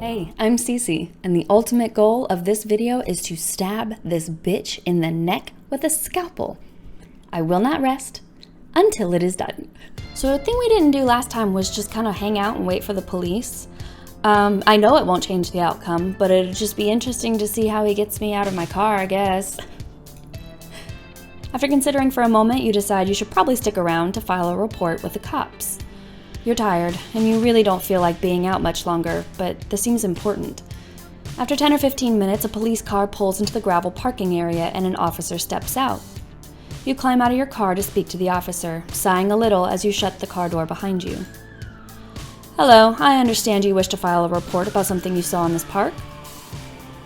Hey, I'm Cece, and the ultimate goal of this video is to stab this bitch in the neck with a scalpel. I will not rest until it is done. So a thing we didn't do last time was just kind of hang out and wait for the police. I know it won't change the outcome, but it'd just be interesting to see how he gets me out of my car, I guess. After considering for a moment, you decide you should probably stick around to file a report with the cops. You're tired, and you really don't feel like being out much longer, but this seems important. After 10 or 15 minutes, a police car pulls into the gravel parking area and an officer steps out. You climb out of your car to speak to the officer, sighing a little as you shut the car door behind you. Hello, I understand you wish to file a report about something you saw in this park?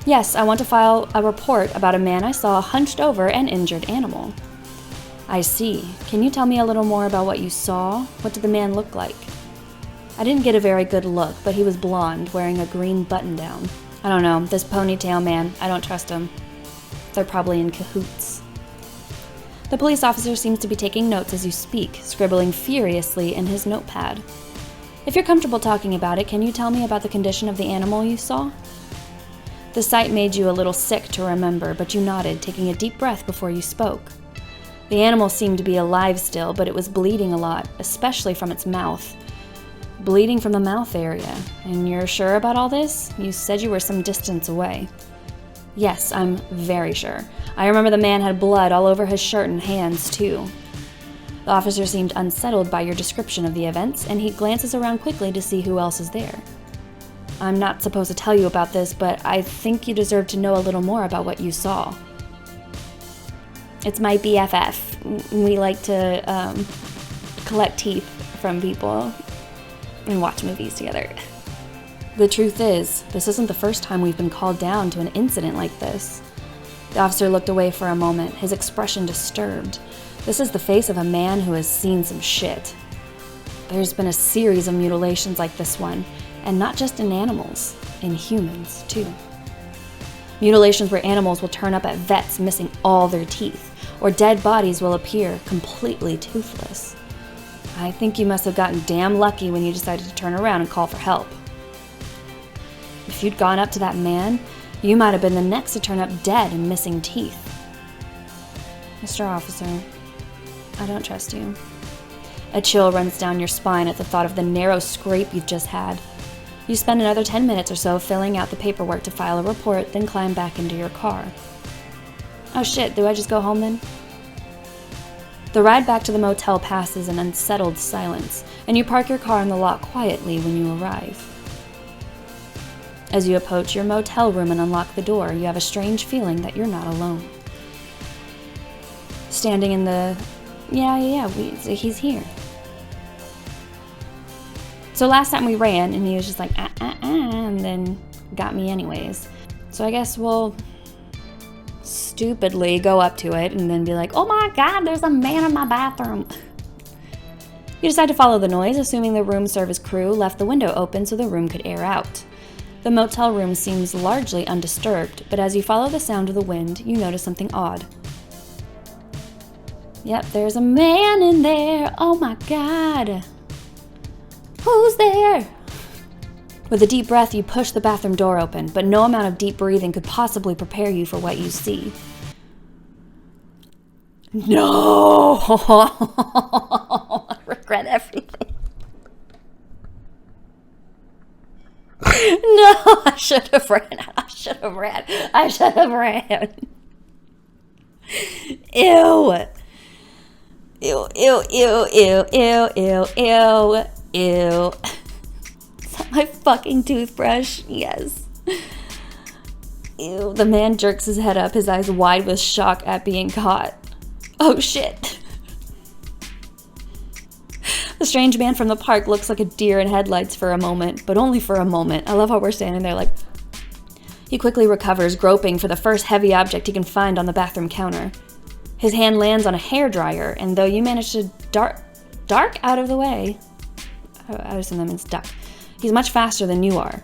Yes, I want to file a report about a man I saw hunched over an injured animal. I see. Can you tell me a little more about what you saw? What did the man look like? I didn't get a very good look, but he was blonde, wearing a green button-down. I don't know, this ponytail man, I don't trust him. They're probably in cahoots. The police officer seems to be taking notes as you speak, scribbling furiously in his notepad. If you're comfortable talking about it, can you tell me about the condition of the animal you saw? The sight made you a little sick to remember, but you nodded, taking a deep breath before you spoke. The animal seemed to be alive still, but it was bleeding a lot, especially from its mouth. Bleeding from the mouth area. And you're sure about all this? You said you were some distance away. Yes, I'm very sure. I remember the man had blood all over his shirt and hands, too. The officer seemed unsettled by your description of the events, and he glances around quickly to see who else is there. I'm not supposed to tell you about this, but I think you deserve to know a little more about what you saw. It's my BFF. We like to collect teeth from people and watch movies together. The truth is, this isn't the first time we've been called down to an incident like this. The officer looked away for a moment, his expression disturbed. This is the face of a man who has seen some shit. There's been a series of mutilations like this one, and not just in animals, in humans too. Mutilations where animals will turn up at vets missing all their teeth, or dead bodies will appear completely toothless. I think you must have gotten damn lucky when you decided to turn around and call for help. If you'd gone up to that man, you might have been the next to turn up dead and missing teeth. Mr. Officer, I don't trust you. A chill runs down your spine at the thought of the narrow scrape you've just had. You spend another 10 minutes or so filling out the paperwork to file a report, then climb back into your car. Oh shit, do I just go home then? The ride back to the motel passes in unsettled silence, and you park your car in the lot quietly when you arrive. As you approach your motel room and unlock the door, you have a strange feeling that you're not alone. Standing in the... he's here. So last time we ran, and he was just like, and then got me anyways. So I guess we'll stupidly go up to it and then be like, oh my god, there's a man in my bathroom. You decide to follow the noise, assuming the room service crew left the window open so the room could air out. The motel room seems largely undisturbed, but as you follow the sound of the wind, you notice something odd. Yep, there's a man in there. Oh my god. Who's there? With a deep breath, you push the bathroom door open, but no amount of deep breathing could possibly prepare you for what you see. No! I regret everything. No, I should have ran. Ew. Ew. Is that my fucking toothbrush? Yes. Ew. The man jerks his head up, his eyes wide with shock at being caught. Oh shit. The strange man from the park looks like a deer in headlights for a moment, but only for a moment. I love how we're standing there like... He quickly recovers, groping for the first heavy object he can find on the bathroom counter. His hand lands on a hairdryer, and though you manage to dark out of the way... I assume that means duck. He's much faster than you are.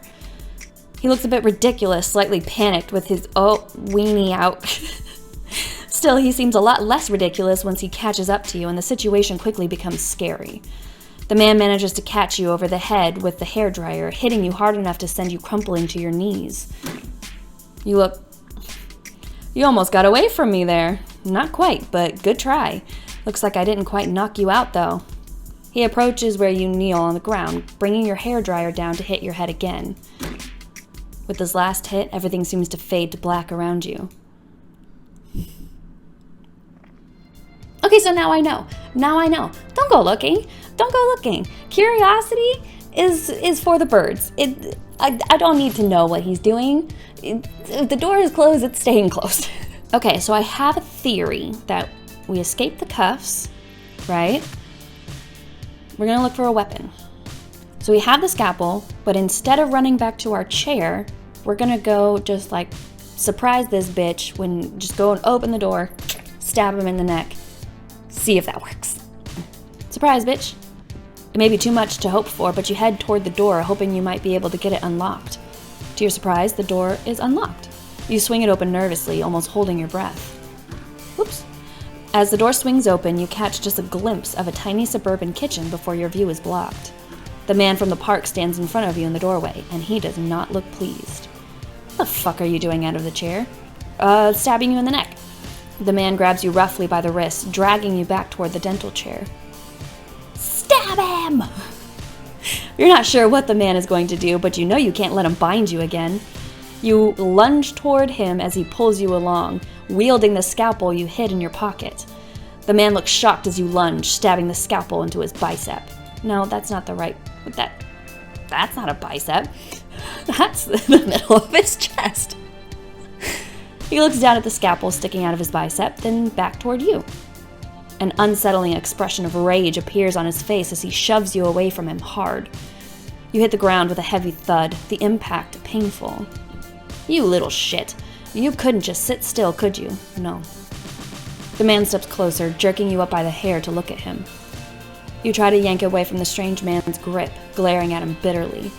He looks a bit ridiculous, slightly panicked with his weenie out. Still, he seems a lot less ridiculous once he catches up to you, and the situation quickly becomes scary. The man manages to catch you over the head with the hairdryer, hitting you hard enough to send you crumpling to your knees. You almost got away from me there. Not quite, but good try. Looks like I didn't quite knock you out, though. He approaches where you kneel on the ground, bringing your hairdryer down to hit your head again. With this last hit, everything seems to fade to black around you. Okay, so now I know. Don't go looking. Curiosity is for the birds. I don't need to know what he's doing. If the door is closed, it's staying closed. Okay, so I have a theory that we escape the cuffs, right? We're gonna look for a weapon. So we have the scalpel, but instead of running back to our chair, we're gonna go just like surprise this bitch when just go and open the door, stab him in the neck, see if that works. Surprise, bitch. It may be too much to hope for, but you head toward the door, hoping you might be able to get it unlocked. To your surprise, the door is unlocked. You swing it open nervously, almost holding your breath. Whoops. As the door swings open, you catch just a glimpse of a tiny suburban kitchen before your view is blocked. The man from the park stands in front of you in the doorway, and he does not look pleased. What the fuck are you doing out of the chair? Stabbing you in the neck. The man grabs you roughly by the wrist, dragging you back toward the dental chair. Stab him! You're not sure what the man is going to do, but you know you can't let him bind you again. You lunge toward him as he pulls you along, wielding the scalpel you hid in your pocket. The man looks shocked as you lunge, stabbing the scalpel into his bicep. No, that's not the right... That's not a bicep. That's the middle of his chest. He looks down at the scalpel sticking out of his bicep, then back toward you. An unsettling expression of rage appears on his face as he shoves you away from him hard. You hit the ground with a heavy thud, the impact painful. You little shit. You couldn't just sit still, could you? No. The man steps closer, jerking you up by the hair to look at him. You try to yank away from the strange man's grip, glaring at him bitterly.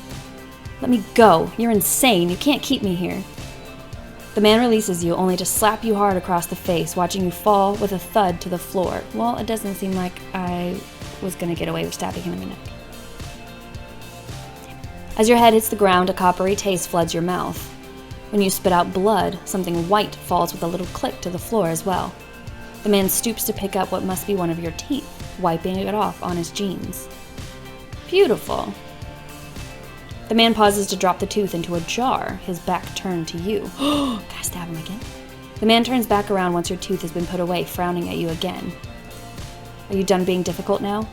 Let me go. You're insane. You can't keep me here. The man releases you, only to slap you hard across the face, watching you fall with a thud to the floor. Well, it doesn't seem like I was going to get away with stabbing him in the neck. As your head hits the ground, a coppery taste floods your mouth. When you spit out blood, something white falls with a little click to the floor as well. The man stoops to pick up what must be one of your teeth, wiping it off on his jeans. Beautiful. The man pauses to drop the tooth into a jar, his back turned to you. Can I stab him again? The man turns back around once your tooth has been put away, frowning at you again. Are you done being difficult now?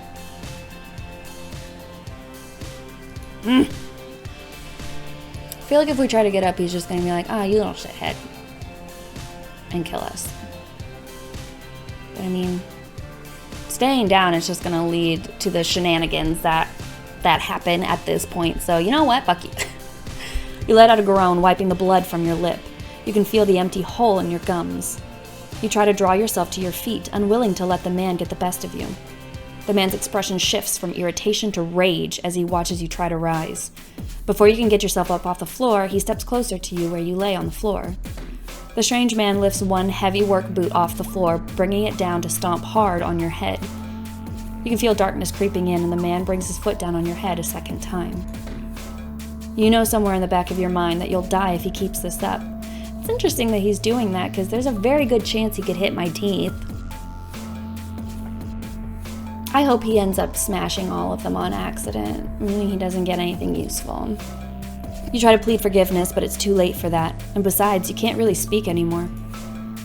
I feel like if we try to get up, he's just going to be like, you little shithead. And kill us. But I mean, staying down is just going to lead to the shenanigans that happen at this point. So you know what? Fuck you. You let out a groan, wiping the blood from your lip. You can feel the empty hole in your gums. You try to draw yourself to your feet, unwilling to let the man get the best of you. The man's expression shifts from irritation to rage as he watches you try to rise. Before you can get yourself up off the floor, he steps closer to you where you lay on the floor. The strange man lifts one heavy work boot off the floor, bringing it down to stomp hard on your head. You can feel darkness creeping in, and the man brings his foot down on your head a second time. You know somewhere in the back of your mind that you'll die if he keeps this up. It's interesting that he's doing that, because there's a very good chance he could hit my teeth. I hope he ends up smashing all of them on accident. He doesn't get anything useful. You try to plead forgiveness, but it's too late for that. And besides, you can't really speak anymore.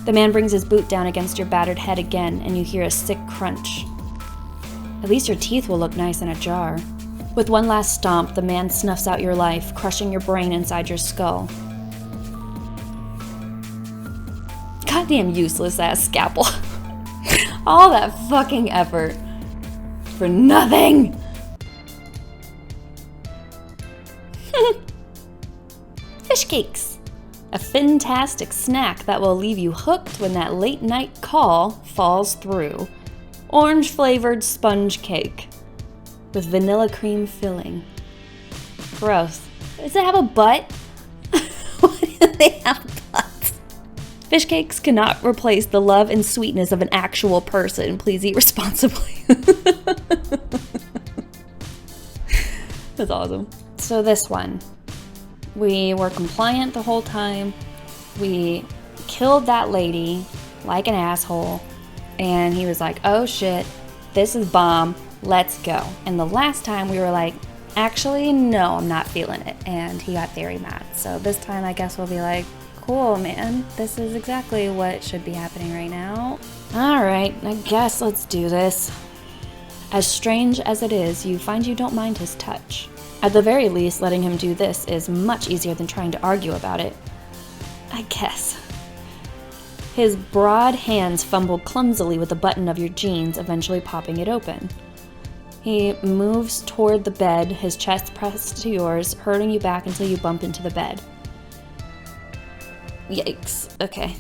The man brings his boot down against your battered head again, and you hear a sick crunch. At least your teeth will look nice in a jar. With one last stomp, the man snuffs out your life, crushing your brain inside your skull. Goddamn useless ass scalpel. All that fucking effort. For nothing! Fish cakes. A fantastic snack that will leave you hooked when that late night call falls through. Orange flavored sponge cake with vanilla cream filling. Gross. Does it have a butt? Why do they have butts? Fish cakes cannot replace the love and sweetness of an actual person. Please eat responsibly. That's awesome. So this one, we were compliant the whole time. We killed that lady like an asshole. And he was like, oh shit, this is bomb, let's go. And the last time we were like, actually, no, I'm not feeling it. And he got very mad. So this time I guess we'll be like, cool, man, this is exactly what should be happening right now. All right, I guess let's do this. As strange as it is, you find you don't mind his touch. At the very least, letting him do this is much easier than trying to argue about it. I guess. His broad hands fumble clumsily with the button of your jeans, eventually popping it open. He moves toward the bed, his chest pressed to yours, hurting you back until you bump into the bed. Yikes. Okay.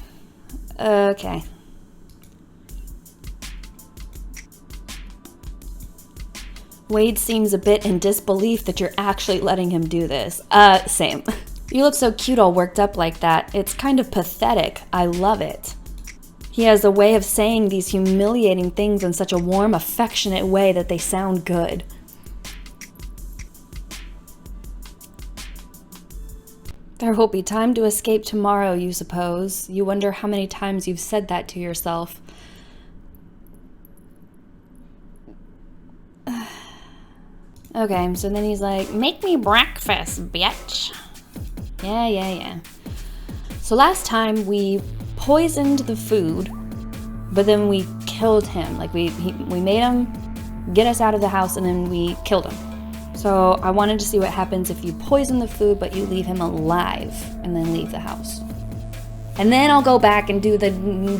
Wade seems a bit in disbelief that you're actually letting him do this. Same. You look so cute all worked up like that. It's kind of pathetic. I love it. He has a way of saying these humiliating things in such a warm, affectionate way that they sound good. There will be time to escape tomorrow, you suppose. You wonder how many times you've said that to yourself. Okay, so then he's like, make me breakfast, bitch. Yeah. So last time we poisoned the food, but then we killed him. Like we made him get us out of the house and then we killed him. So I wanted to see what happens if you poison the food, but you leave him alive and then leave the house. And then I'll go back and do the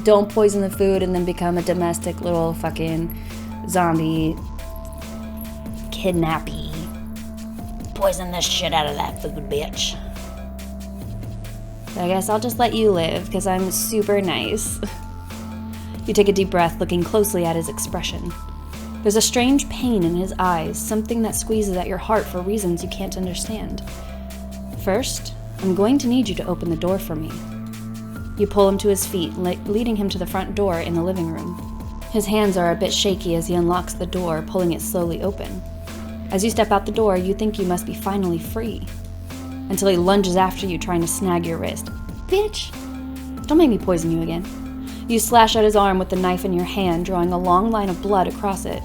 don't poison the food and then become a domestic little fucking zombie kidnappy. Poison the shit out of that food, bitch. So I guess I'll just let you live, because I'm super nice. You take a deep breath, looking closely at his expression. There's a strange pain in his eyes, something that squeezes at your heart for reasons you can't understand. First, I'm going to need you to open the door for me. You pull him to his feet, leading him to the front door in the living room. His hands are a bit shaky as he unlocks the door, pulling it slowly open. As you step out the door, you think you must be finally free. Until he lunges after you, trying to snag your wrist. Bitch! Don't make me poison you again. You slash at his arm with the knife in your hand, drawing a long line of blood across it.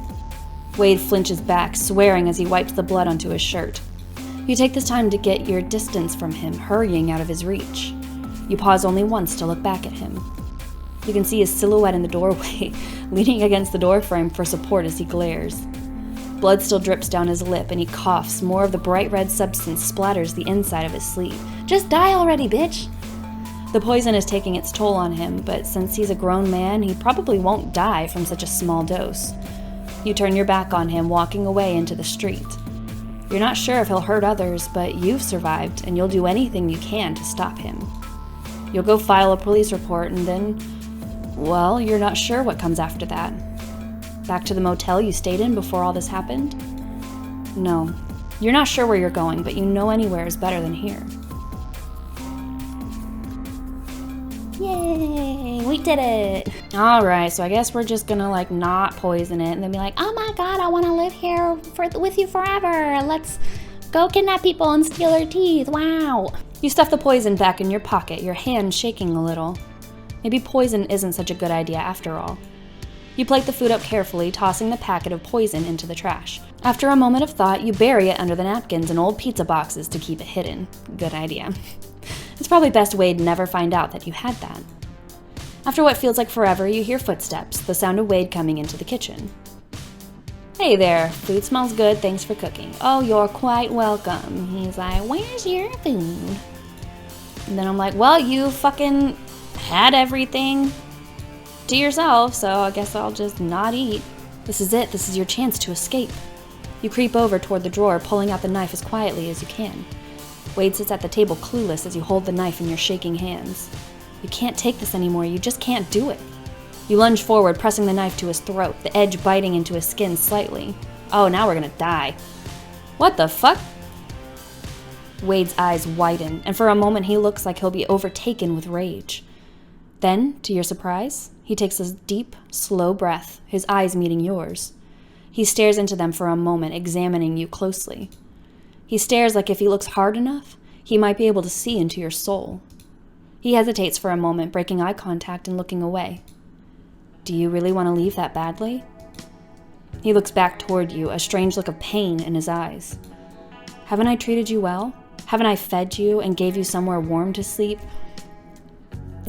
Wade flinches back, swearing as he wipes the blood onto his shirt. You take this time to get your distance from him, hurrying out of his reach. You pause only once to look back at him. You can see his silhouette in the doorway, leaning against the doorframe for support as he glares. Blood still drips down his lip, and he coughs. More of the bright red substance splatters the inside of his sleeve. Just die already, bitch! The poison is taking its toll on him, but since he's a grown man, he probably won't die from such a small dose. You turn your back on him, walking away into the street. You're not sure if he'll hurt others, but you've survived, and you'll do anything you can to stop him. You'll go file a police report, and then, well, you're not sure what comes after that. Back to the motel you stayed in before all this happened? No. You're not sure where you're going, but you know anywhere is better than here. Yay! We did it! Alright, so I guess we're just gonna not poison it and then be like, oh my god, I wanna live here with you forever! Let's go kidnap people and steal their teeth, wow! You stuff the poison back in your pocket, your hand shaking a little. Maybe poison isn't such a good idea after all. You plate the food up carefully, tossing the packet of poison into the trash. After a moment of thought, you bury it under the napkins and old pizza boxes to keep it hidden. Good idea. It's probably best Wade never find out that you had that. After what feels like forever, you hear footsteps, the sound of Wade coming into the kitchen. Hey there, food smells good, thanks for cooking. Oh, you're quite welcome. He's like, where's your food? And then I'm like, well, you fucking had everything to yourself, so I guess I'll just not eat. This is it. This is your chance to escape. You creep over toward the drawer, pulling out the knife as quietly as you can. Wade sits at the table clueless as you hold the knife in your shaking hands. You can't take this anymore. You just can't do it. You lunge forward, pressing the knife to his throat, the edge biting into his skin slightly. Oh, now we're gonna die. What the fuck? Wade's eyes widen, and for a moment he looks like he'll be overtaken with rage. Then, to your surprise, he takes a deep, slow breath, his eyes meeting yours. He stares into them for a moment, examining you closely. He stares like if he looks hard enough, he might be able to see into your soul. He hesitates for a moment, breaking eye contact and looking away. Do you really want to leave that badly? He looks back toward you, a strange look of pain in his eyes. Haven't I treated you well? Haven't I fed you and gave you somewhere warm to sleep?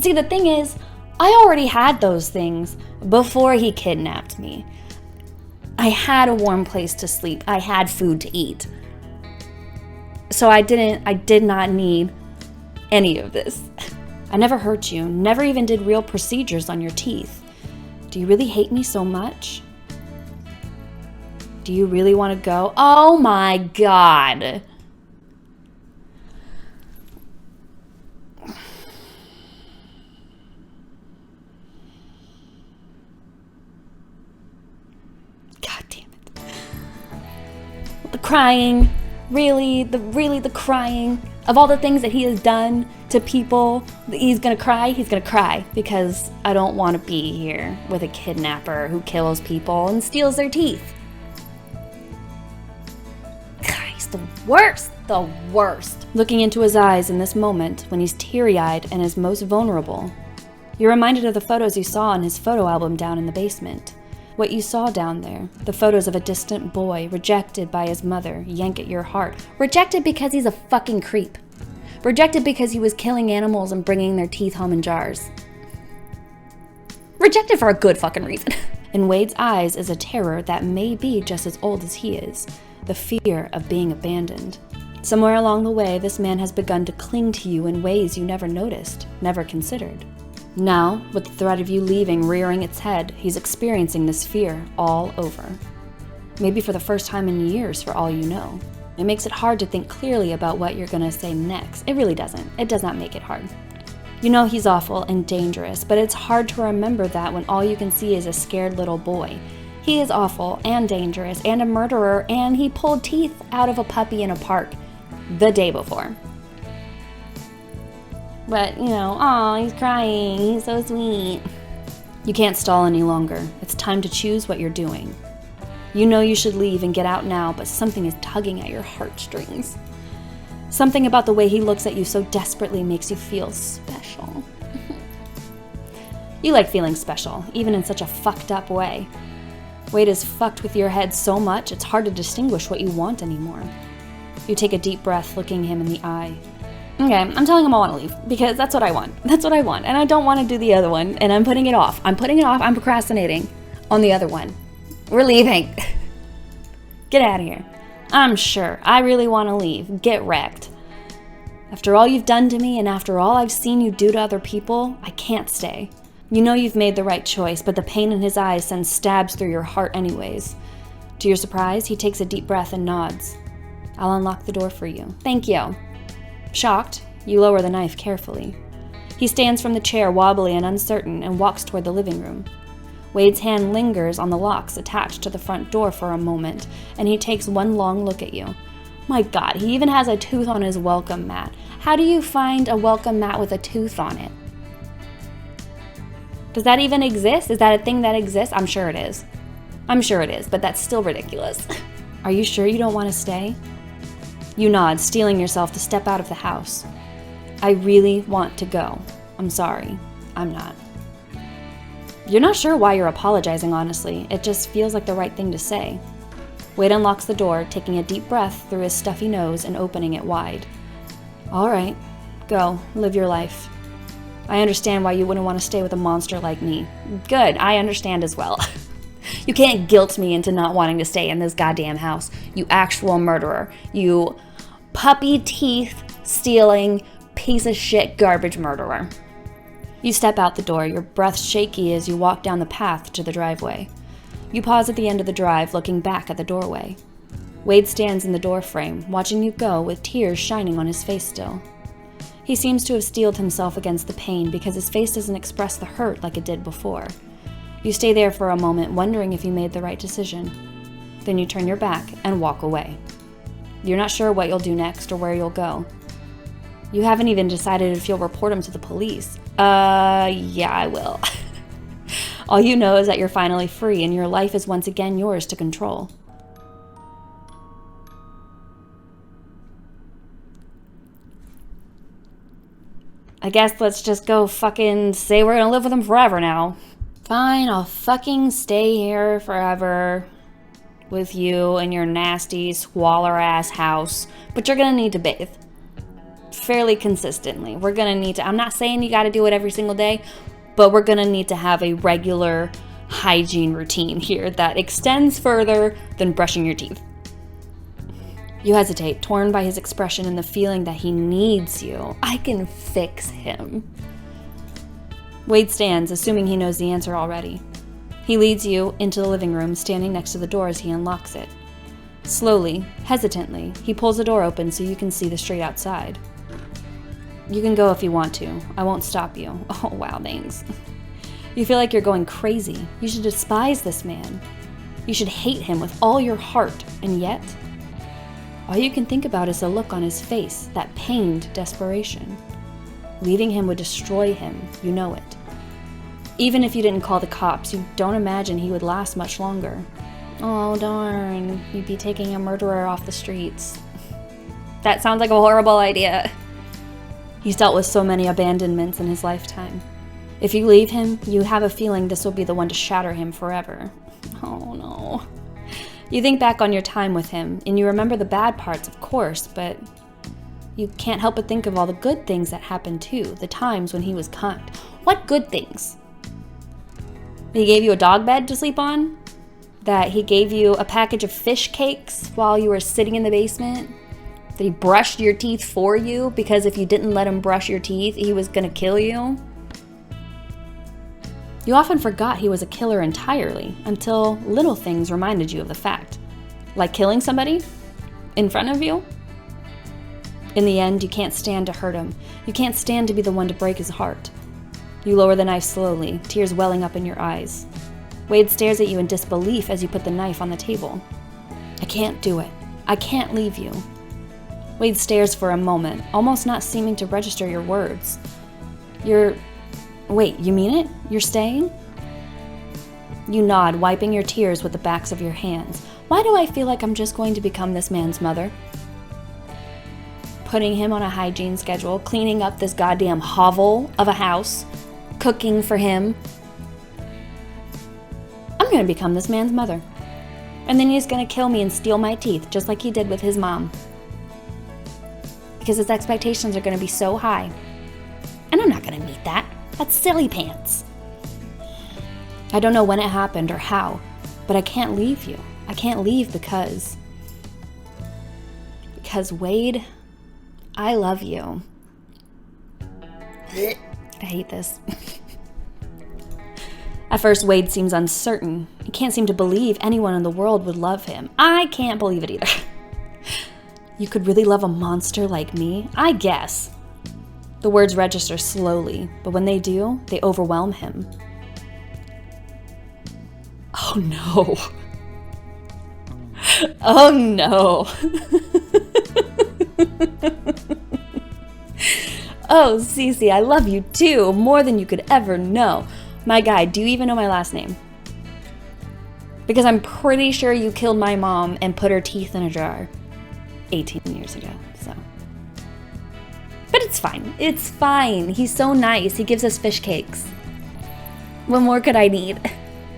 See, the thing is, I already had those things before he kidnapped me. I had a warm place to sleep. I had food to eat. So I did not need any of this. I never hurt you, never even did real procedures on your teeth. Do you really hate me so much? Do you really want to go? Oh my God. God damn it. The crying, the crying of all the things that he has done to people. He's gonna cry because I don't want to be here with a kidnapper who kills people and steals their teeth. God, he's the worst. Looking into his eyes in this moment when he's teary-eyed and is most vulnerable, you're reminded of the photos you saw in his photo album down in the basement. What you saw down there, the photos of a distant boy rejected by his mother, yank at your heart. Rejected because he's a fucking creep. Rejected because he was killing animals and bringing their teeth home in jars. Rejected for a good fucking reason. In Wade's eyes is a terror that may be just as old as he is, the fear of being abandoned. Somewhere along the way, this man has begun to cling to you in ways you never noticed, never considered. Now, with the threat of you leaving rearing its head, he's experiencing this fear all over. Maybe for the first time in years, for all you know. It makes it hard to think clearly about what you're gonna say next. It really doesn't. It does not make it hard. You know he's awful and dangerous, but it's hard to remember that when all you can see is a scared little boy. He is awful and dangerous and a murderer, and he pulled teeth out of a puppy in a park the day before. But, you know, aw, he's crying, he's so sweet. You can't stall any longer. It's time to choose what you're doing. You know you should leave and get out now, but something is tugging at your heartstrings. Something about the way he looks at you so desperately makes you feel special. You like feeling special, even in such a fucked up way. Wade is fucked with your head so much, it's hard to distinguish what you want anymore. You take a deep breath, looking him in the eye. Okay, I'm telling him I want to leave, because that's what I want. That's what I want, and I don't want to do the other one, and I'm putting it off. I'm procrastinating on the other one. We're leaving. Get out of here. I'm sure. I really want to leave. Get wrecked. After all you've done to me, and after all I've seen you do to other people, I can't stay. You know you've made the right choice, but the pain in his eyes sends stabs through your heart anyways. To your surprise, he takes a deep breath and nods. I'll unlock the door for you. Thank you. Shocked, you lower the knife carefully. He stands from the chair wobbly and uncertain and walks toward the living room. Wade's hand lingers on the locks attached to the front door for a moment, and he takes one long look at you. My God, he even has a tooth on his welcome mat. How do you find a welcome mat with a tooth on it? Does that even exist? Is that a thing that exists? I'm sure it is. But that's still ridiculous. Are you sure you don't want to stay? You nod, steeling yourself to step out of the house. I really want to go. I'm sorry. I'm not. You're not sure why you're apologizing, honestly. It just feels like the right thing to say. Wade unlocks the door, taking a deep breath through his stuffy nose and opening it wide. All right. Go. Live your life. I understand why you wouldn't want to stay with a monster like me. Good. I understand as well. You can't guilt me into not wanting to stay in this goddamn house, you actual murderer. You puppy teeth stealing piece of shit garbage murderer. You step out the door, your breath shaky as you walk down the path to the driveway. You pause at the end of the drive, looking back at the doorway. Wade stands in the doorframe, watching you go with tears shining on his face still. He seems to have steeled himself against the pain because his face doesn't express the hurt like it did before. You stay there for a moment, wondering if you made the right decision. Then you turn your back and walk away. You're not sure what you'll do next or where you'll go. You haven't even decided if you'll report him to the police. Yeah, I will. All you know is that you're finally free and your life is once again yours to control. I guess let's just go fucking say we're gonna live with him forever now. Fine, I'll fucking stay here forever with you in your nasty, squalor-ass house. But you're gonna need to bathe. Fairly consistently. We're gonna need to, I'm not saying you gotta do it every single day, but we're gonna need to have a regular hygiene routine here that extends further than brushing your teeth. You hesitate, torn by his expression and the feeling that he needs you. I can fix him. Wade stands, assuming he knows the answer already. He leads you into the living room, standing next to the door as he unlocks it. Slowly, hesitantly, he pulls the door open so you can see the street outside. You can go if you want to. I won't stop you. Oh, wow, thanks. You feel like you're going crazy. You should despise this man. You should hate him with all your heart, and yet, all you can think about is the look on his face, that pained desperation. Leaving him would destroy him, you know it. Even if you didn't call the cops, you don't imagine he would last much longer. Oh, darn, you'd be taking a murderer off the streets. That sounds like a horrible idea. He's dealt with so many abandonments in his lifetime. If you leave him, you have a feeling this will be the one to shatter him forever. Oh, no. You think back on your time with him, and you remember the bad parts, of course, but you can't help but think of all the good things that happened too, the times when he was kind. What good things? He gave you a dog bed to sleep on? That he gave you a package of fish cakes while you were sitting in the basement? That he brushed your teeth for you because if you didn't let him brush your teeth, he was gonna kill you? You often forgot he was a killer entirely until little things reminded you of the fact. Like killing somebody in front of you? In the end, you can't stand to hurt him. You can't stand to be the one to break his heart. You lower the knife slowly, tears welling up in your eyes. Wade stares at you in disbelief as you put the knife on the table. I can't do it. I can't leave you. Wade stares for a moment, almost not seeming to register your words. Wait, you mean it? You're staying? You nod, wiping your tears with the backs of your hands. Why do I feel like I'm just going to become this man's mother? Putting him on a hygiene schedule, cleaning up this goddamn hovel of a house, cooking for him. I'm gonna become this man's mother. And then he's gonna kill me and steal my teeth, just like he did with his mom. Because his expectations are gonna be so high. And I'm not gonna meet that. That's silly pants. I don't know when it happened or how, but I can't leave you. I can't leave because Wade, I love you. I hate this. At first, Wade seems uncertain. He can't seem to believe anyone in the world would love him. I can't believe it either. You could really love a monster like me? I guess. The words register slowly, but when they do, they overwhelm him. Oh no. Oh no. Oh, Cece, I love you too, more than you could ever know. My guy, do you even know my last name? Because I'm pretty sure you killed my mom and put her teeth in a jar 18 years ago, so. But it's fine. It's fine. He's so nice. He gives us fish cakes. What more could I need?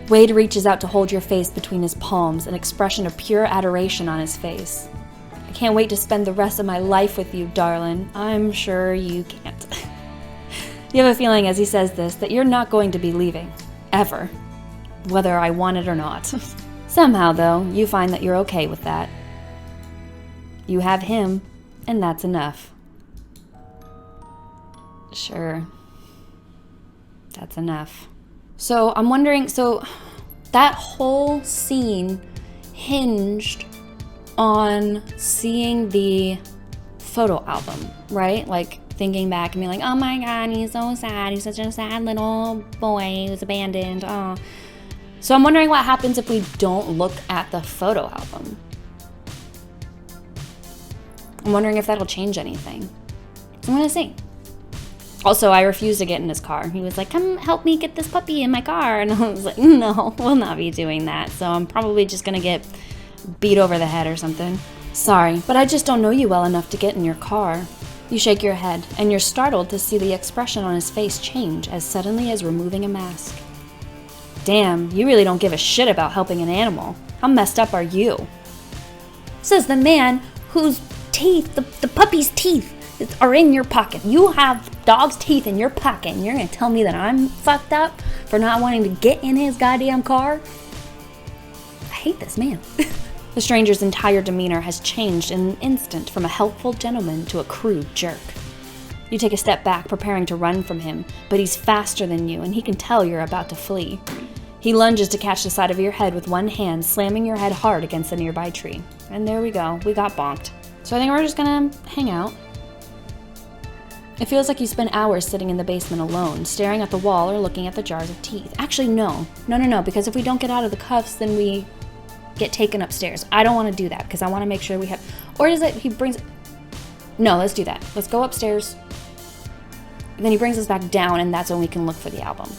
Wade reaches out to hold your face between his palms, an expression of pure adoration on his face. I can't wait to spend the rest of my life with you, darling. I'm sure you can't. You have a feeling as he says this that you're not going to be leaving. Ever. Whether I want it or not. Somehow, though, you find that you're okay with that. You have him, and that's enough. Sure. That's enough. So I'm wondering, that whole scene hinged on seeing the photo album, right? Like thinking back and being like, oh my God, he's so sad. He's such a sad little boy who's abandoned. Oh. So I'm wondering what happens if we don't look at the photo album. I'm wondering if that'll change anything. So I'm gonna see. Also, I refused to get in his car. He was like, come help me get this puppy in my car. And I was like, no, we'll not be doing that. So I'm probably just gonna get beat over the head or something. Sorry, but I just don't know you well enough to get in your car. You shake your head, and you're startled to see the expression on his face change as suddenly as removing a mask. Damn, you really don't give a shit about helping an animal. How messed up are you? Says the man whose teeth, the puppy's teeth, are in your pocket. You have dog's teeth in your pocket, and you're gonna tell me that I'm fucked up for not wanting to get in his goddamn car? I hate this man. The stranger's entire demeanor has changed in an instant from a helpful gentleman to a crude jerk. You take a step back, preparing to run from him, but he's faster than you, and he can tell you're about to flee. He lunges to catch the side of your head with one hand, slamming your head hard against a nearby tree. And there we go, we got bonked. So I think we're just gonna hang out. It feels like you spend hours sitting in the basement alone, staring at the wall or looking at the jars of teeth. Actually, no, because if we don't get out of the cuffs, then we get taken upstairs. I don't want to do that, because I want to make sure we have... Or is it he brings... No, let's do that. Let's go upstairs. And then he brings us back down, and that's when we can look for the album.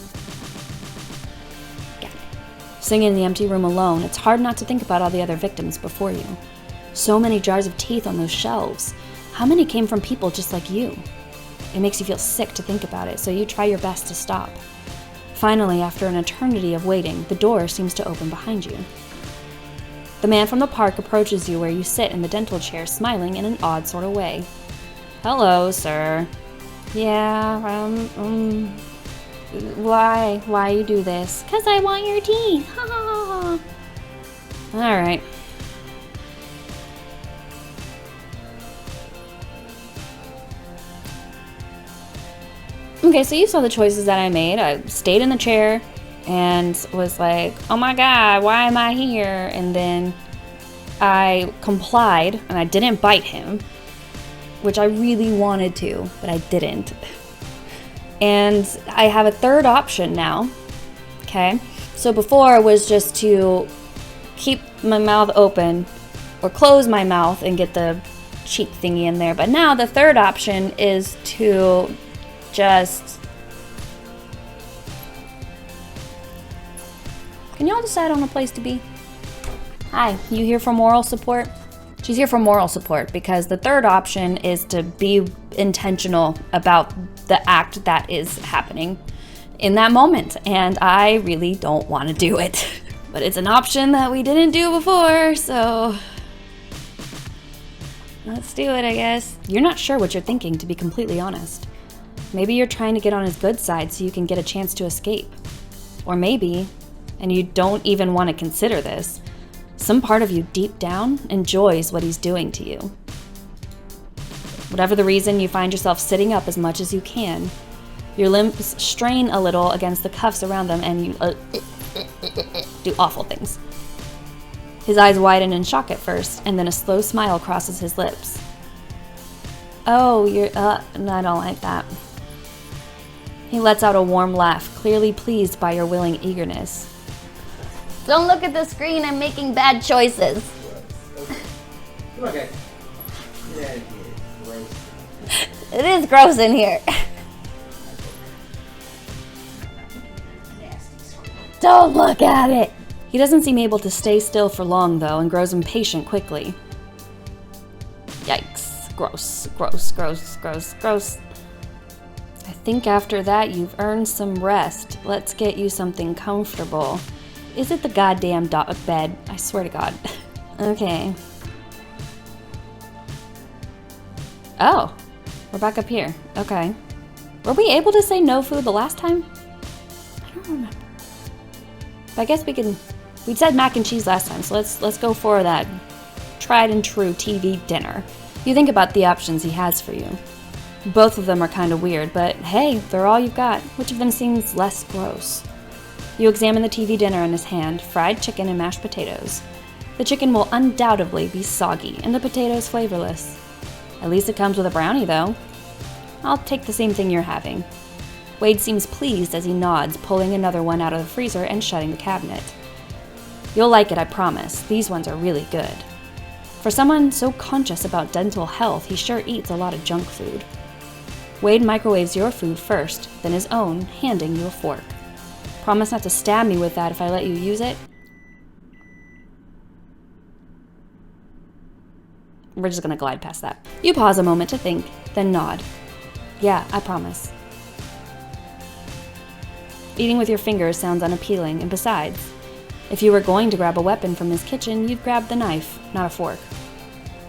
Sitting in the empty room alone, it's hard not to think about all the other victims before you. So many jars of teeth on those shelves. How many came from people just like you? It makes you feel sick to think about it, so you try your best to stop. Finally, after an eternity of waiting, the door seems to open behind you. The man from the park approaches you where you sit in the dental chair, smiling in an odd sort of way. Hello, sir. Yeah, why you do this? 'Cause I want your teeth. Ha ha ha. All right. Okay, so you saw the choices that I made. I stayed in the chair and was like, oh my God, why am I here? And then I complied and I didn't bite him, which I really wanted to, but I didn't. And I have a third option now, okay? So before it was just to keep my mouth open or close my mouth and get the cheek thingy in there. But now the third option is to just... Can y'all decide on a place to be? Hi, you here for moral support? She's here for moral support because the third option is to be intentional about the act that is happening in that moment. And I really don't want to do it. But it's an option that we didn't do before, so let's do it, I guess. You're not sure what you're thinking, to be completely honest. Maybe you're trying to get on his good side so you can get a chance to escape. Or maybe, and you don't even want to consider this, some part of you deep down enjoys what he's doing to you. Whatever the reason, you find yourself sitting up as much as you can. Your limbs strain a little against the cuffs around them and you do awful things. His eyes widen in shock at first, and then a slow smile crosses his lips. Oh, you're, no, I don't like that. He lets out a warm laugh, clearly pleased by your willing eagerness. Don't look at the screen, I'm making bad choices. Come on, guys. Get out of here. Gross. It is gross in here. Don't look at it. He doesn't seem able to stay still for long, though, and grows impatient quickly. Yikes. Gross, gross, gross, gross, gross. I think after that you've earned some rest. Let's get you something comfortable. Is it the goddamn bed? I swear to God. Okay. Oh, we're back up here. Okay. Were we able to say no food the last time? I don't remember. But I guess we said mac and cheese last time, so let's go for that tried and true TV dinner. You think about the options he has for you. Both of them are kind of weird, but hey, they're all you've got. Which of them seems less gross? You examine the TV dinner in his hand, fried chicken and mashed potatoes. The chicken will undoubtedly be soggy, and the potatoes flavorless. At least it comes with a brownie, though. I'll take the same thing you're having. Wade seems pleased as he nods, pulling another one out of the freezer and shutting the cabinet. You'll like it, I promise. These ones are really good. For someone so conscious about dental health, he sure eats a lot of junk food. Wade microwaves your food first, then his own, handing you a fork. Promise not to stab me with that if I let you use it? We're just gonna glide past that. You pause a moment to think, Then nod. Yeah, I promise. Eating with your fingers sounds unappealing, and besides, if you were going to grab a weapon from his kitchen, you'd grab the knife, not a fork.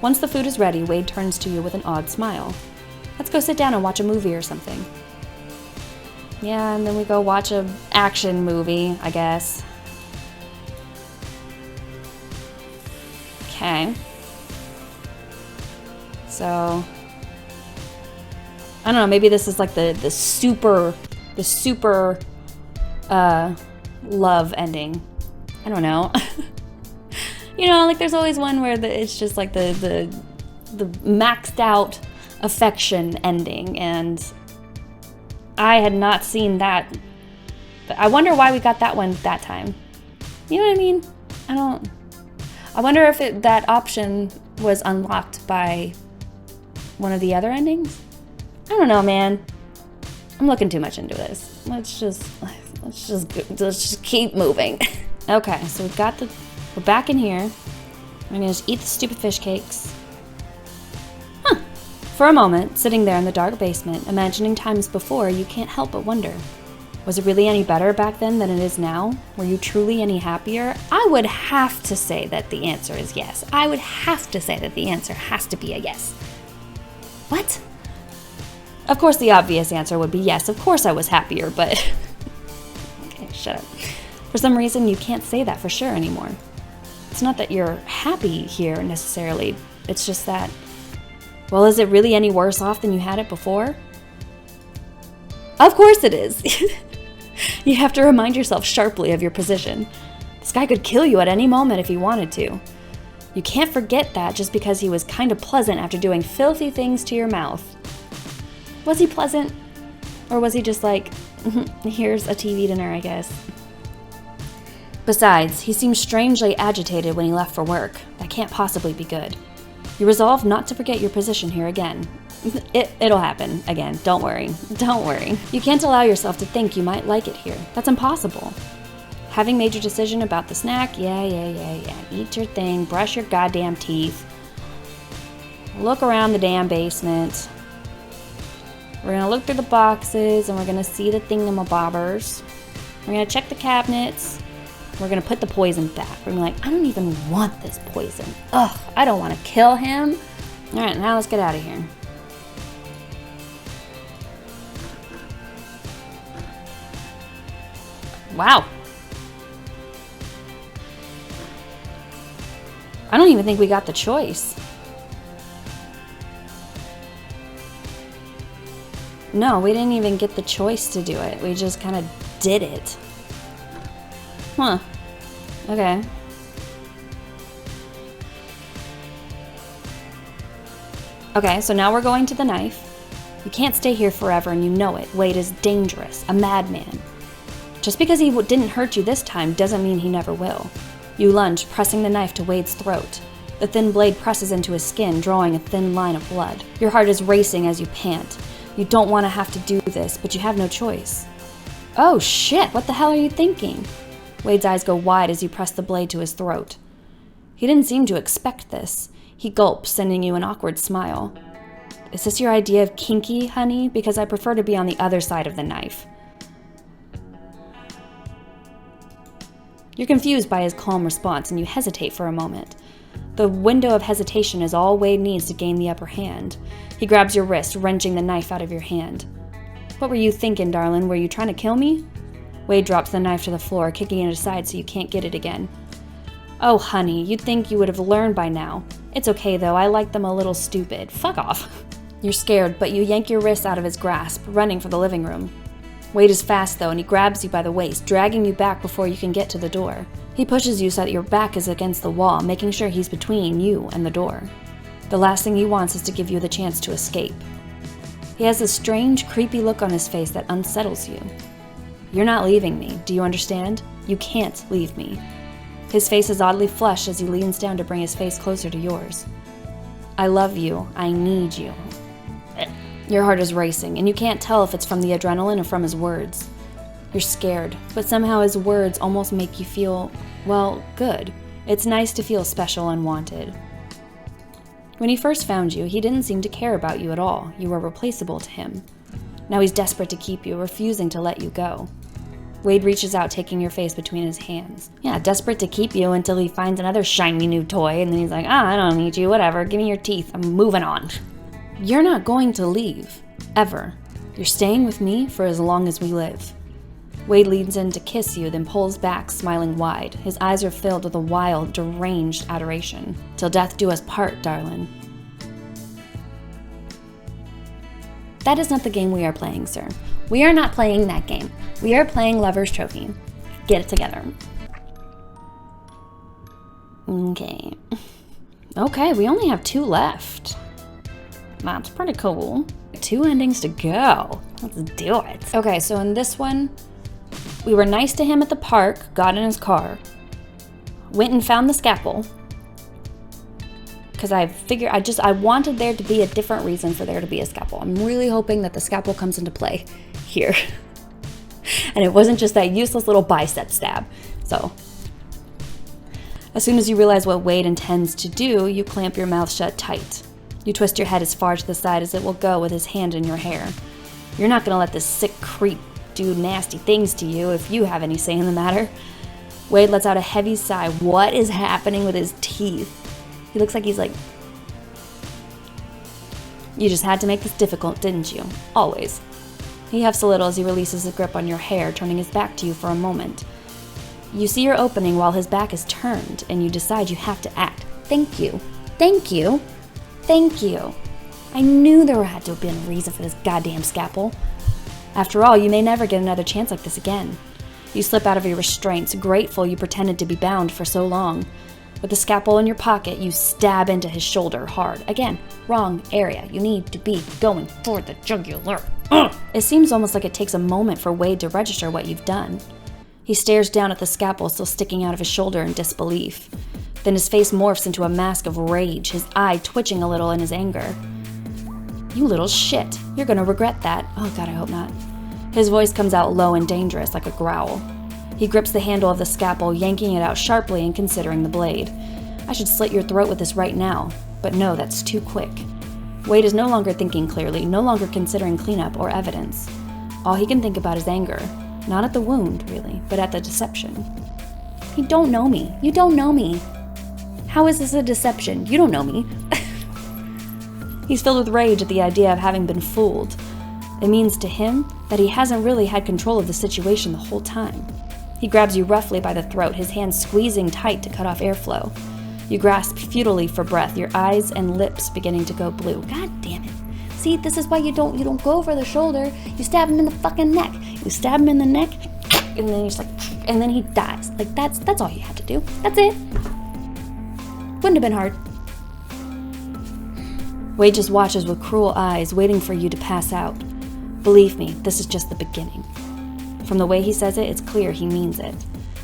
Once the food is ready, Wade turns to you with an odd smile. Let's go sit down and watch a movie or something. Yeah, and then we go watch a action movie, I guess. Okay. So, I don't know, maybe this is like the super love ending. I don't know. You know, like there's always one where it's just like the maxed out affection ending, and I had not seen that. But I wonder why we got that one that time. You know what I mean? I wonder if that option was unlocked by one of the other endings? I don't know, man. I'm looking too much into this. Let's just keep moving. Okay, so we're back in here. I'm gonna just eat the stupid fish cakes. Huh. For a moment, sitting there in the dark basement, imagining times before, you can't help but wonder. Was it really any better back then than it is now? Were you truly any happier? I would have to say that the answer is yes. I would have to say that the answer has to be a yes. What? Of course the obvious answer would be yes. Of course I was happier, but... Okay, shut up. For some reason, you can't say that for sure anymore. It's not that you're happy here necessarily. It's just that... Well, is it really any worse off than you had it before? Of course it is. You have to remind yourself sharply of your position. This guy could kill you at any moment if he wanted to. You can't forget that just because he was kind of pleasant after doing filthy things to your mouth. Was he pleasant? Or was he just like, here's a TV dinner, I guess? Besides, he seemed strangely agitated when he left for work. That can't possibly be good. You resolve not to forget your position here again. It'll happen again. Don't worry. Don't worry. You can't allow yourself to think you might like it here. That's impossible. Having made your decision about the snack, yeah. Eat your thing, brush your goddamn teeth. Look around the damn basement. We're gonna look through the boxes and we're gonna see the thingamabobbers. We're gonna check the cabinets. We're gonna put the poison back. We're gonna be like, I don't even want this poison. Ugh, I don't wanna kill him. All right, now let's get out of here. Wow. I don't even think we got the choice. No, we didn't even get the choice to do it. We just kind of did it. Huh. Okay. Okay, so now we're going to the knife. You can't stay here forever and you know it. Wade is dangerous, a madman. Just because he didn't hurt you this time doesn't mean he never will. You lunge, pressing the knife to Wade's throat. The thin blade presses into his skin, drawing a thin line of blood. Your heart is racing as you pant. You don't want to have to do this, but you have no choice. Oh shit, what the hell are you thinking? Wade's eyes go wide as you press the blade to his throat. He didn't seem to expect this. He gulps, sending you an awkward smile. Is this your idea of kinky, honey? Because I prefer to be on the other side of the knife. You're confused by his calm response and you hesitate for a moment. The window of hesitation is all Wade needs to gain the upper hand. He grabs your wrist, wrenching the knife out of your hand. What were you thinking, darling? Were you trying to kill me? Wade drops the knife to the floor, kicking it aside so you can't get it again. Oh, honey, you'd think you would have learned by now. It's okay, though. I like them a little stupid. Fuck off. You're scared, but you yank your wrist out of his grasp, running for the living room. Wade is fast, though, and he grabs you by the waist, dragging you back before you can get to the door. He pushes you so that your back is against the wall, making sure he's between you and the door. The last thing he wants is to give you the chance to escape. He has this strange, creepy look on his face that unsettles you. You're not leaving me, do you understand? You can't leave me. His face is oddly flushed as he leans down to bring his face closer to yours. I love you. I need you. Your heart is racing, and you can't tell if it's from the adrenaline or from his words. You're scared, but somehow his words almost make you feel, well, good. It's nice to feel special and wanted. When he first found you, he didn't seem to care about you at all. You were replaceable to him. Now he's desperate to keep you, refusing to let you go. Wade reaches out, taking your face between his hands. Yeah, desperate to keep you until he finds another shiny new toy, and then he's like, I don't need you, whatever, give me your teeth, I'm moving on. You're not going to leave, ever. You're staying with me for as long as we live. Wade leans in to kiss you, then pulls back, smiling wide. His eyes are filled with a wild, deranged adoration. Till death do us part, darling. That is not the game we are playing, sir. We are not playing that game. We are playing Lover's Trophy. Get it together. Okay. Okay, we only have 2 left. That's pretty cool. 2 endings to go. Let's do it. Okay, so in this one, we were nice to him at the park, got in his car, went and found the scalpel, because I wanted there to be a different reason for there to be a scalpel. I'm really hoping that the scalpel comes into play here. And it wasn't just that useless little bicep stab. So, as soon as you realize what Wade intends to do, you clamp your mouth shut tight. You twist your head as far to the side as it will go with his hand in your hair. You're not gonna let this sick creep do nasty things to you if you have any say in the matter. Wade lets out a heavy sigh. What is happening with his teeth? He looks like he's like... You just had to make this difficult, didn't you? Always. He huffs a little as he releases his grip on your hair, turning his back to you for a moment. You see your opening while his back is turned, and you decide you have to act. Thank you. Thank you. Thank you. I knew there had to have been a reason for this goddamn scalpel. After all, you may never get another chance like this again. You slip out of your restraints, grateful you pretended to be bound for so long. With the scalpel in your pocket, you stab into his shoulder hard. Again, wrong area. You need to be going for the jugular. Ugh! It seems almost like it takes a moment for Wade to register what you've done. He stares down at the scalpel still sticking out of his shoulder in disbelief. Then his face morphs into a mask of rage, his eye twitching a little in his anger. You little shit. You're gonna regret that. Oh God, I hope not. His voice comes out low and dangerous, like a growl. He grips the handle of the scalpel, yanking it out sharply and considering the blade. I should slit your throat with this right now. But no, that's too quick. Wade is no longer thinking clearly, no longer considering cleanup or evidence. All he can think about is anger. Not at the wound, really, but at the deception. You don't know me. You don't know me. How is this a deception? You don't know me. He's filled with rage at the idea of having been fooled. It means to him that he hasn't really had control of the situation the whole time. He grabs you roughly by the throat, his hands squeezing tight to cut off airflow. You grasp futilely for breath, your eyes and lips beginning to go blue. God damn it. See, this is why you don't go for the shoulder. You stab him in the fucking neck. You stab him in the neck, and then he's like, and then he dies. Like, that's all you have to do. That's it. Wouldn't have been hard. Wade just watches with cruel eyes, waiting for you to pass out. Believe me, this is just the beginning. From the way he says it, it's clear he means it.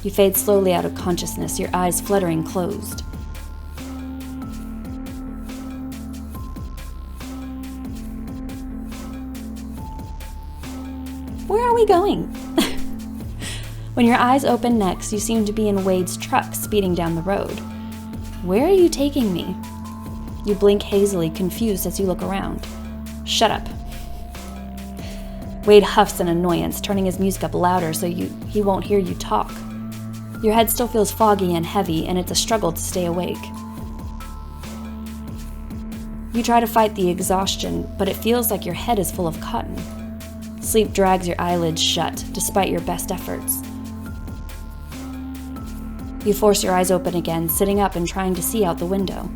You fade slowly out of consciousness, your eyes fluttering closed. Where are we going? When your eyes open next, you seem to be in Wade's truck speeding down the road. Where are you taking me? You blink hazily, confused as you look around. Shut up. Wade huffs in annoyance, turning his music up louder so he won't hear you talk. Your head still feels foggy and heavy, and it's a struggle to stay awake. You try to fight the exhaustion, but it feels like your head is full of cotton. Sleep drags your eyelids shut, despite your best efforts. You force your eyes open again, sitting up and trying to see out the window.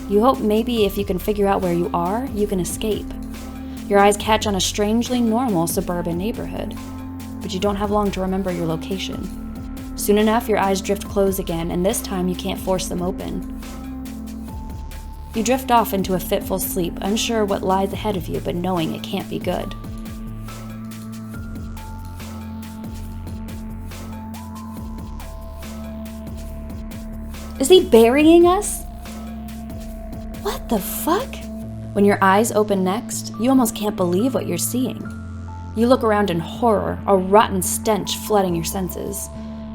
You hope maybe if you can figure out where you are, you can escape. Your eyes catch on a strangely normal suburban neighborhood, but you don't have long to remember your location. Soon enough, your eyes drift closed again, and this time you can't force them open. You drift off into a fitful sleep, unsure what lies ahead of you, but knowing it can't be good. Is he burying us? What the fuck? When your eyes open next, you almost can't believe what you're seeing. You look around in horror, a rotten stench flooding your senses.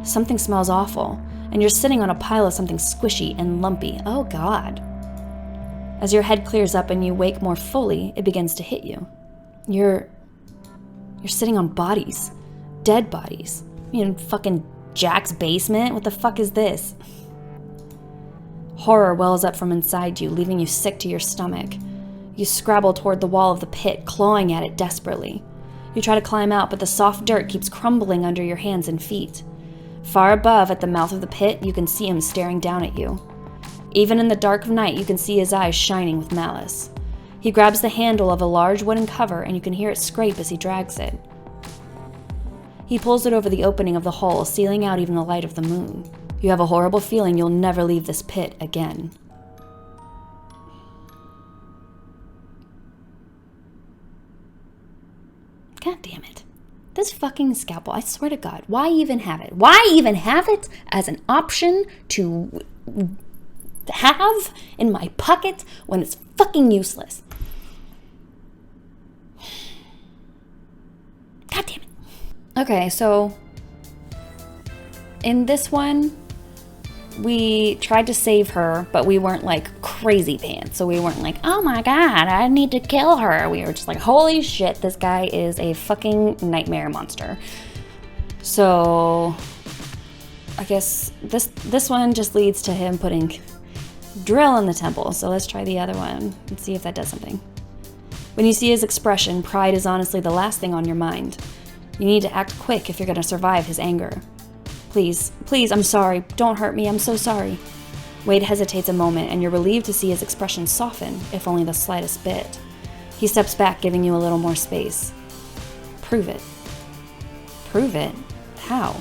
Something smells awful, and you're sitting on a pile of something squishy and lumpy. Oh God. As your head clears up and you wake more fully, it begins to hit you. You're sitting on bodies. Dead bodies. You know, fucking Jack's basement? What the fuck is this? Horror wells up from inside you, leaving you sick to your stomach. You scrabble toward the wall of the pit, clawing at it desperately. You try to climb out, but the soft dirt keeps crumbling under your hands and feet. Far above, at the mouth of the pit, you can see him staring down at you. Even in the dark of night, you can see his eyes shining with malice. He grabs the handle of a large wooden cover, and you can hear it scrape as he drags it. He pulls it over the opening of the hole, sealing out even the light of the moon. You have a horrible feeling you'll never leave this pit again. God damn it. This fucking scalpel, I swear to God, why even have it? Why even have it as an option to have in my pocket when it's fucking useless? God damn it. Okay, so in this one, we tried to save her, but we weren't like crazy pants. So we weren't like, oh my God, I need to kill her. We were just like, holy shit, this guy is a fucking nightmare monster. So I guess this one just leads to him putting drill in the temple. So let's try the other one and see if that does something. When you see his expression, pride is honestly the last thing on your mind. You need to act quick if you're going to survive his anger. Please, I'm sorry. Don't hurt me. I'm so sorry. Wade hesitates a moment, and you're relieved to see his expression soften, if only the slightest bit. He steps back, giving you a little more space. Prove it. Prove it? How?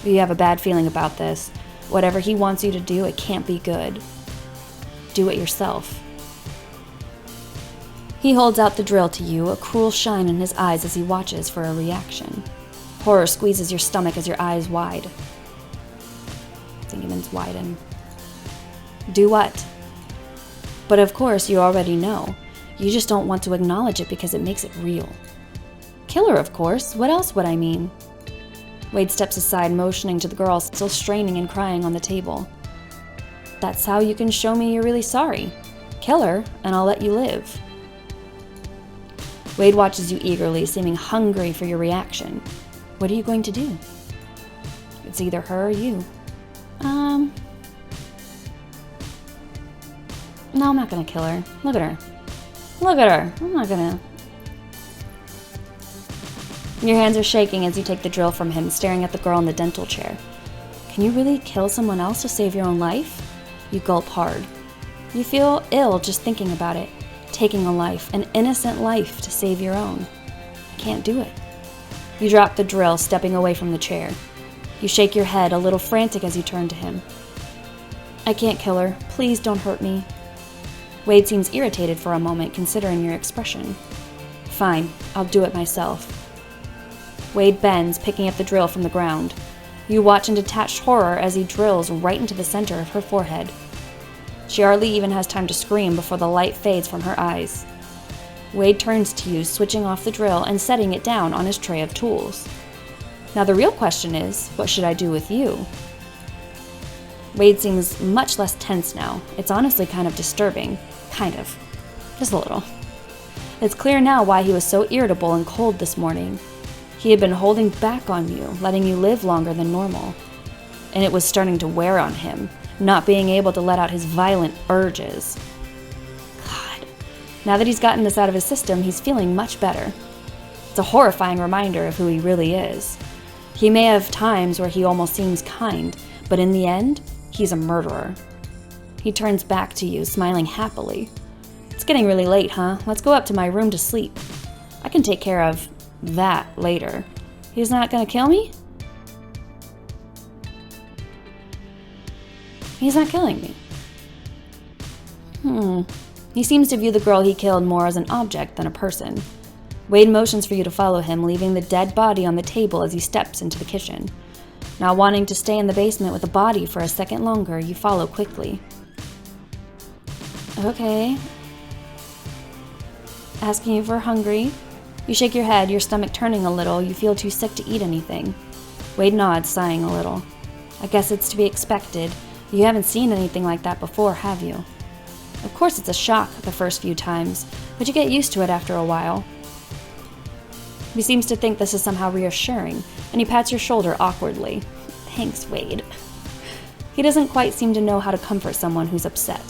You have a bad feeling about this. Whatever he wants you to do, it can't be good. Do it yourself. He holds out the drill to you, a cruel shine in his eyes as he watches for a reaction. Horror squeezes your stomach as your eyes wide. I think it means widen. Do what? But of course, you already know. You just don't want to acknowledge it because it makes it real. Kill her, of course. What else would I mean? Wade steps aside, motioning to the girl still straining and crying on the table. That's how you can show me you're really sorry. Kill her, and I'll let you live. Wade watches you eagerly, seeming hungry for your reaction. What are you going to do? It's either her or you. No, I'm not gonna kill her. Look at her. Look at her. I'm not gonna. Your hands are shaking as you take the drill from him, staring at the girl in the dental chair. Can you really kill someone else to save your own life? You gulp hard. You feel ill just thinking about it. Taking a life, an innocent life, to save your own. I can't do it. You drop the drill, stepping away from the chair. You shake your head, a little frantic as you turn to him. I can't kill her. Please don't hurt me. Wade seems irritated for a moment, considering your expression. Fine, I'll do it myself. Wade bends, picking up the drill from the ground. You watch in detached horror as he drills right into the center of her forehead. She hardly even has time to scream before the light fades from her eyes. Wade turns to you, switching off the drill and setting it down on his tray of tools. Now the real question is, what should I do with you? Wade seems much less tense now. It's honestly kind of disturbing. Kind of. Just a little. It's clear now why he was so irritable and cold this morning. He had been holding back on you, letting you live longer than normal. And it was starting to wear on him, not being able to let out his violent urges. God. Now that he's gotten this out of his system, he's feeling much better. It's a horrifying reminder of who he really is. He may have times where he almost seems kind, but in the end, he's a murderer. He turns back to you, smiling happily. It's getting really late, huh? Let's go up to my room to sleep. I can take care of that later. He's not gonna kill me? He's not killing me. He seems to view the girl he killed more as an object than a person. Wade motions for you to follow him, leaving the dead body on the table as he steps into the kitchen. Not wanting to stay in the basement with the body for a second longer, you follow quickly. Okay. Asking if we're hungry. You shake your head, your stomach turning a little. You feel too sick to eat anything. Wade nods, sighing a little. I guess it's to be expected. You haven't seen anything like that before, have you? Of course it's a shock the first few times, but you get used to it after a while. He seems to think this is somehow reassuring, and he pats your shoulder awkwardly. Thanks, Wade. He doesn't quite seem to know how to comfort someone who's upset.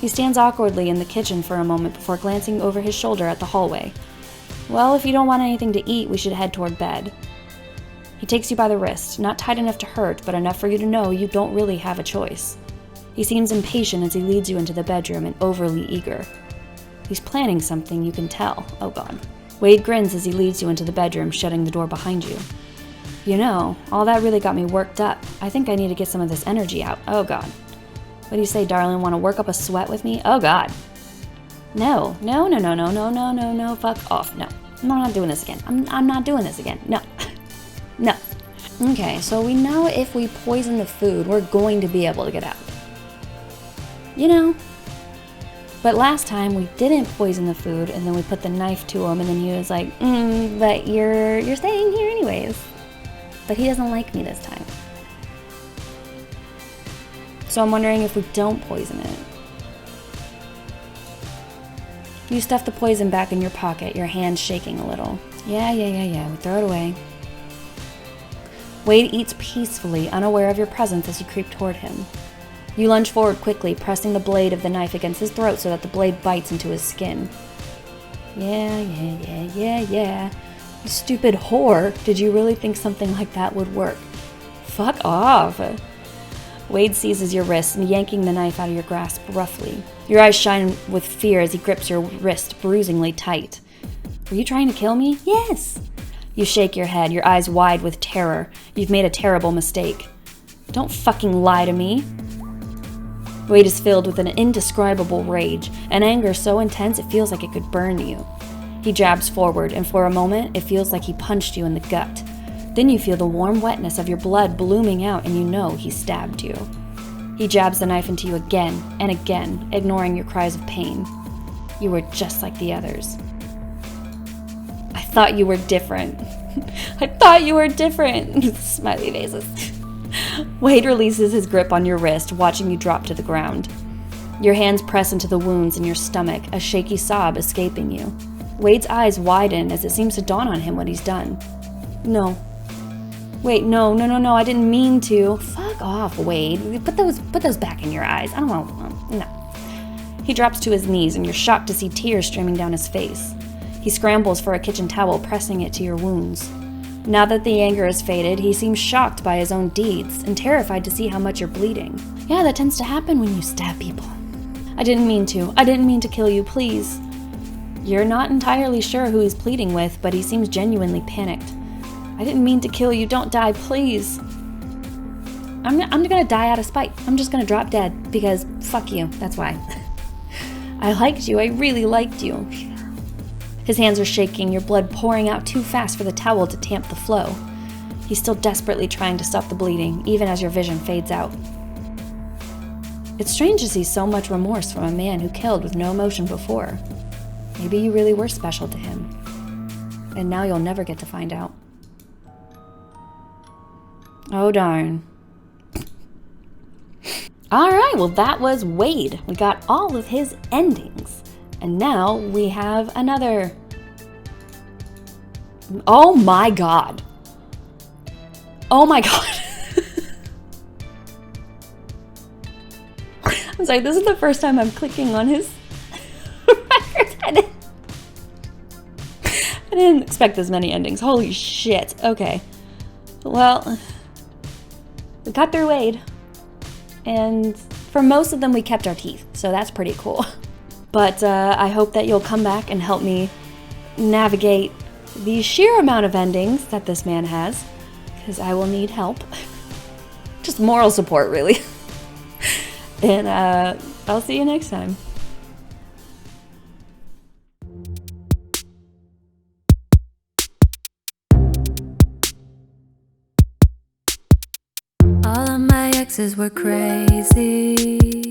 He stands awkwardly in the kitchen for a moment before glancing over his shoulder at the hallway. Well, if you don't want anything to eat, we should head toward bed. He takes you by the wrist, not tight enough to hurt, but enough for you to know you don't really have a choice. He seems impatient as he leads you into the bedroom and overly eager. He's planning something, you can tell. Oh God. Wade grins as he leads you into the bedroom, shutting the door behind you. You know, all that really got me worked up. I think I need to get some of this energy out. Oh God. What do you say, darling? Want to work up a sweat with me? Oh God. No, fuck off. No, I'm not doing this again. I'm not doing this again. No. No. Okay, so we know if we poison the food, we're going to be able to get out. You know. But last time we didn't poison the food, and then we put the knife to him, and then he was like, but you're staying here anyways. But he doesn't like me this time. So I'm wondering if we don't poison it. You stuff the poison back in your pocket, your hands shaking a little. Yeah, we throw it away. Wade eats peacefully, unaware of your presence as you creep toward him. You lunge forward quickly, pressing the blade of the knife against his throat so that the blade bites into his skin. Yeah. You stupid whore. Did you really think something like that would work? Fuck off. Wade seizes your wrist and yanking the knife out of your grasp roughly. Your eyes shine with fear as he grips your wrist bruisingly tight. Were you trying to kill me? Yes. You shake your head, your eyes wide with terror. You've made a terrible mistake. Don't fucking lie to me. Wade is filled with an indescribable rage, an anger so intense it feels like it could burn you. He jabs forward, and for a moment, it feels like he punched you in the gut. Then you feel the warm wetness of your blood blooming out, and you know he stabbed you. He jabs the knife into you again and again, ignoring your cries of pain. You were just like the others. I thought you were different. I thought you were different. Smiley faces. Wade releases his grip on your wrist, watching you drop to the ground. Your hands press into the wounds in your stomach, a shaky sob escaping you. Wade's eyes widen as it seems to dawn on him what he's done. No. Wait, no, I didn't mean to. Fuck off, Wade. Put those back in your eyes. I don't want, no. He drops to his knees and you're shocked to see tears streaming down his face. He scrambles for a kitchen towel, pressing it to your wounds. Now that the anger has faded, he seems shocked by his own deeds and terrified to see how much you're bleeding. Yeah, that tends to happen when you stab people. I didn't mean to kill you, please. You're not entirely sure who he's pleading with, but he seems genuinely panicked. I didn't mean to kill you, don't die, please. I'm gonna die out of spite. I'm just gonna drop dead, because fuck you, that's why. I liked you, I really liked you. His hands are shaking, your blood pouring out too fast for the towel to tamp the flow. He's still desperately trying to stop the bleeding, even as your vision fades out. It's strange to see so much remorse from a man who killed with no emotion before. Maybe you really were special to him. And now you'll never get to find out. Oh darn. Alright, well that was Wade. We got all of his endings. And now we have another. Oh my god. Oh my god. I'm sorry, this is the first time I'm clicking on his records. I didn't expect this many endings. Holy shit. Okay. Well, we got through Wade. And for most of them, we kept our teeth. So that's pretty cool. But I hope that you'll come back and help me navigate the sheer amount of endings that this man has, because I will need help. Just moral support, really. And I'll see you next time. All of my exes were crazy.